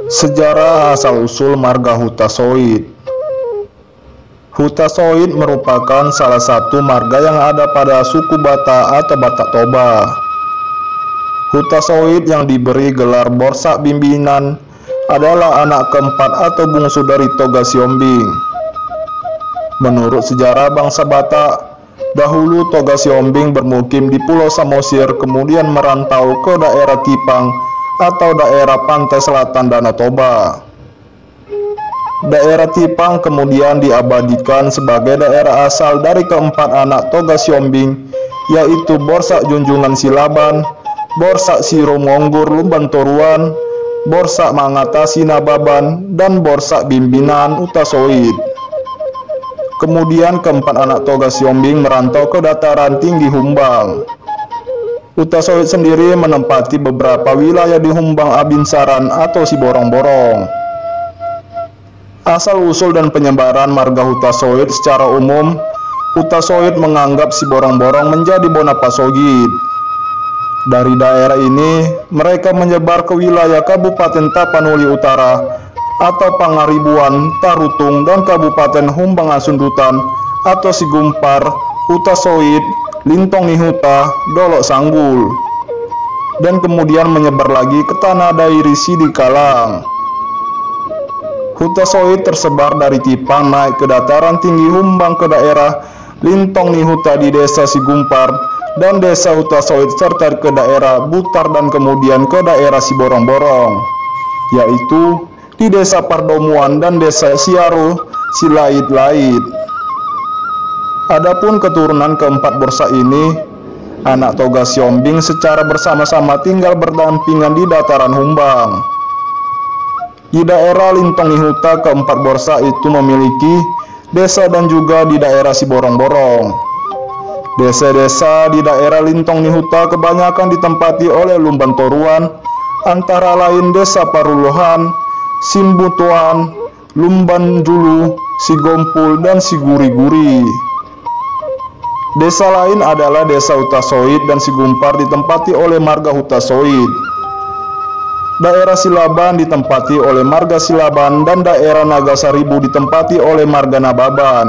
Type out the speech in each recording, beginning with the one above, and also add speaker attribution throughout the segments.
Speaker 1: Sejarah asal-usul marga Hutasoid. Hutasoid merupakan salah satu marga yang ada pada suku Batak atau Batak Toba. Hutasoid yang diberi gelar Borsak Bimbinan adalah anak keempat atau bungsu dari Toga Siombing. Menurut sejarah bangsa Batak, dahulu Toga Siombing bermukim di Pulau Samosir, kemudian merantau ke daerah Tipang atau daerah pantai selatan Danau Toba. Daerah Tipang kemudian diabadikan sebagai daerah asal dari keempat anak Toga Siombing, yaitu Borsak Junjungan Silaban, Borsak Siro Monggur Lumban Toruan, Borsak Mangatasi Nababan, dan Borsak Bimbinan Hutasoid. Kemudian keempat anak Toga Siombing merantau ke dataran tinggi Humbang. Hutasoid sendiri menempati beberapa wilayah di Humbang Abinsaran atau Siborong-borong. Asal-usul dan penyebaran marga Hutasoid secara umum, Hutasoid menganggap Siborong-borong menjadi Bonapasogid. Dari daerah ini, mereka menyebar ke wilayah Kabupaten Tapanuli Utara atau Pangaribuan, Tarutung, dan Kabupaten Humbang Asundutan atau Sigumpar, Hutasoid, Lintong Nihuta, Dolok Sanggul, dan kemudian menyebar lagi ke tanah dairi Sidikalang. Hutasoid tersebar dari Tipang naik ke dataran tinggi Humbang ke daerah Lintong Nihuta di desa Sigumpar dan desa Hutasoid serta ke daerah Butar dan kemudian ke daerah Siborong-borong, yaitu di desa Pardomuan dan desa Siaru Silait-lait. Adapun keturunan keempat Borsak ini, anak Toga Siombing secara bersama-sama tinggal berdampingan di dataran Humbang. Di daerah Lintong Nihuta, keempat Borsak itu memiliki desa dan juga di daerah Siborong-borong. Desa-desa di daerah Lintong Nihuta kebanyakan ditempati oleh Lumban Toruan, antara lain Desa Parulohan, Simbutuan, Lumban Julu, Sigompul, dan Siguri-guri. Desa lain adalah Desa Hutasoid dan Sigumpar ditempati oleh marga Hutasoid. Daerah Silaban ditempati oleh marga Silaban dan daerah Nagasaribu ditempati oleh marga Nababan.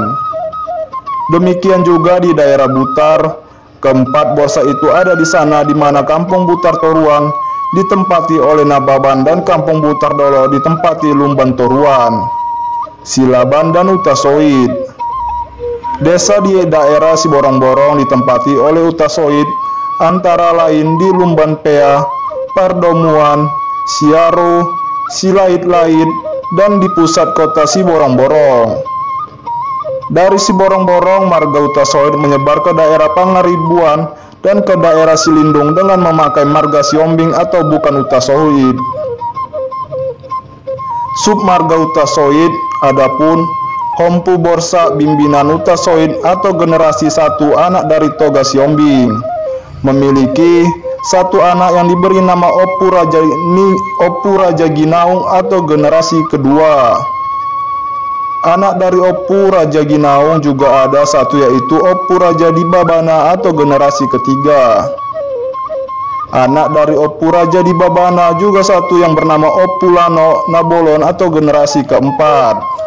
Speaker 1: Demikian juga di daerah Butar, keempat Borsak itu ada di sana di mana Kampung Butar Toruan ditempati oleh Nababan dan Kampung Butar Dolo ditempati Lumban Toruan, Silaban, dan Hutasoid. Desa di daerah Siborong-borong ditempati oleh Hutasoid, antara lain di Lumban Pea, Pardomuan, Siaru, Silait-lait, dan di pusat kota Siborong-borong. Dari Siborong-borong, marga Hutasoid menyebar ke daerah Pangaribuan dan ke daerah Silindung dengan memakai marga Siombing atau bukan Hutasoid. Submarga Hutasoid adapun Hompu Borsak Bimbinan Hutasoid atau generasi satu anak dari Toga Siombing, memiliki satu anak yang diberi nama Opu Raja Ginaung atau generasi kedua. Anak dari Opu Raja Ginaung juga ada satu, yaitu Opu Raja Dibabana atau generasi ketiga. Anak dari Opu Raja Dibabana juga satu yang bernama Opu Lano Nabolon atau generasi keempat.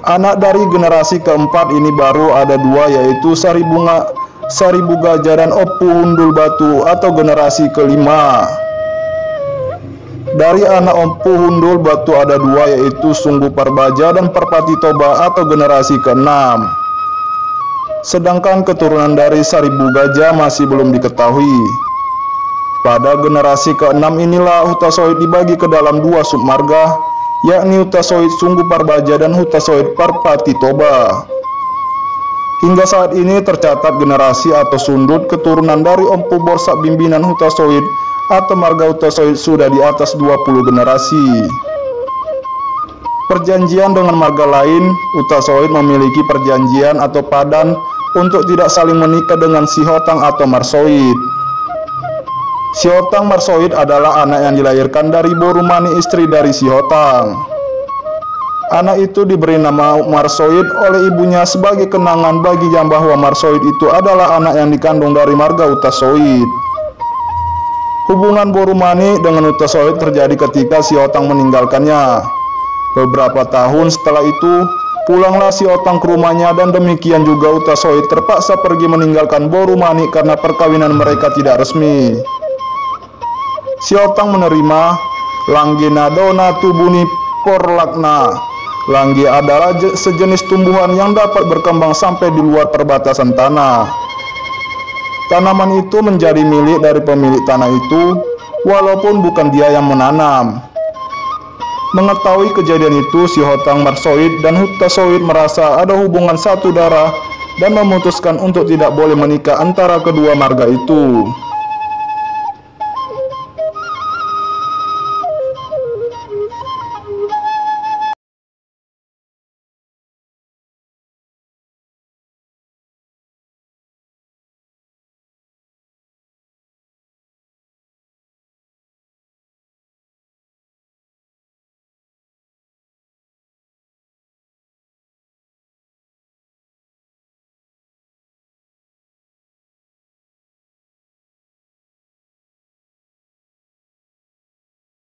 Speaker 1: Anak dari generasi keempat ini baru ada dua, yaitu Saribu Gajah dan Opu Hundul Batu atau generasi kelima. Dari anak Opu Hundul Batu ada dua, yaitu Sunggu Parbaja dan Perpati Toba atau generasi keenam. Sedangkan keturunan dari Saribu Gajah masih belum diketahui. Pada generasi keenam inilah Hutasoid dibagi ke dalam dua submarga, yakni Hutasoid Sunggu Parbaja dan Hutasoid Parpati Toba. Hingga saat ini tercatat generasi atau sundut keturunan dari Ompu Borsak Bimbinan Hutasoid atau marga Hutasoid sudah di atas 20 generasi. Perjanjian dengan marga lain, Hutasoid memiliki perjanjian atau padan untuk tidak saling menikah dengan Sihotang atau Marsoid. Sihotang Marsoid adalah anak yang dilahirkan dari Borumani, istri dari Sihotang. Anak itu diberi nama Marsoid oleh ibunya sebagai kenangan bagi yang bahwa Marsoid itu adalah anak yang dikandung dari marga Hutasoid. Hubungan Borumani dengan Hutasoit terjadi ketika si Otang meninggalkannya. Beberapa tahun setelah itu, pulanglah si Otang ke rumahnya dan demikian juga Hutasoit terpaksa pergi meninggalkan Borumani karena perkawinan mereka tidak resmi. Si Otang menerima Langgena dona tubuni porlakna. Langgi adalah sejenis tumbuhan yang dapat berkembang sampai di luar perbatasan tanah. Tanaman itu menjadi milik dari pemilik tanah itu, walaupun bukan dia yang menanam. Mengetahui kejadian itu, si Hotang Marsoid dan Hutasoit merasa ada hubungan satu darah dan memutuskan untuk tidak boleh menikah antara kedua marga itu.